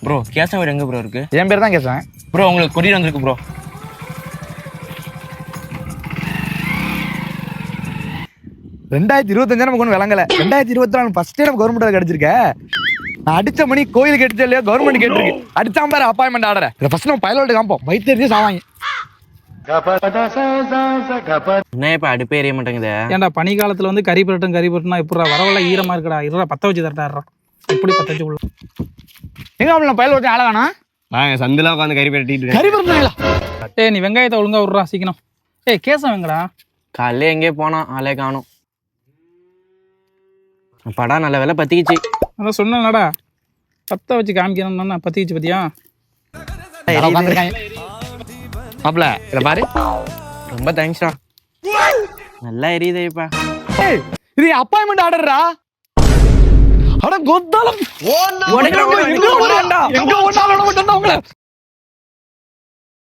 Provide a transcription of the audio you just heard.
Bro Kesavan வீடு எங்க bro இருக்கு? என் பேர் தான் கேசவன். ப்ரோ உங்களுக்கு கொரியர் வந்திருக்கு ப்ரோ. $2025 நமக்கு ஒன்றும் விளங்கல. 2024 ஃபர்ஸ்டே நம்ம கவர்மெண்ட் கிடைச்சிருக்க. நான் அடிச்ச மணி கோயிலுக்கு அடிச்சா இல்லையா கவர்மெண்ட் கேட்டிருக்கு. அடிச்சாம பாரு அப்பாயின்மெண்ட் ஆர்டர். இதை ஃபர்ஸ்ட் நம்ம பைலோட்டு காமிப்போம். வைத்தியர்ஜி சாவாங்க. என்ன இப்ப அடுப்பே எரிய மாட்டேங்குது. ஏன்டா பனி காலத்துல வந்து கறி புரட்டுனா எப்படா வரவெல்லாம் ஈரமா இருக்கடா. இருடா பத்த வச்சு தரட்டாடுறா. எப்படி பத்த வச்சு உள்ள எங்க அப்படி பைலோட்டு ஆளகானா? நாங்க சந்தில உட்காந்து கறி பரட்டிட்டு கறி புரட்டுங்களா? ஏய் நீ வெங்காயத்தை ஒழுங்கா விட்றா சீக்கிரம். ஏய் கேசம் வெங்கடா. காலையில எங்கே போனா ஆளே காணும். படம் நல்ல வேலை பத்திக்கிச்சு. அதான் சொன்னேன்லடா பத்த வச்சு காமிக்கணும்னா பத்திக்கிச்சு பத்தியா. மாப்ள இத பாரு. ரொம்ப தேங்க்ஸ்டா. நல்லா எரியுதேப்பா. ஏய் இது அப்பாயின்மெண்ட் ஆர்டர்டா. அட கொத்தாலம். ஓடடா.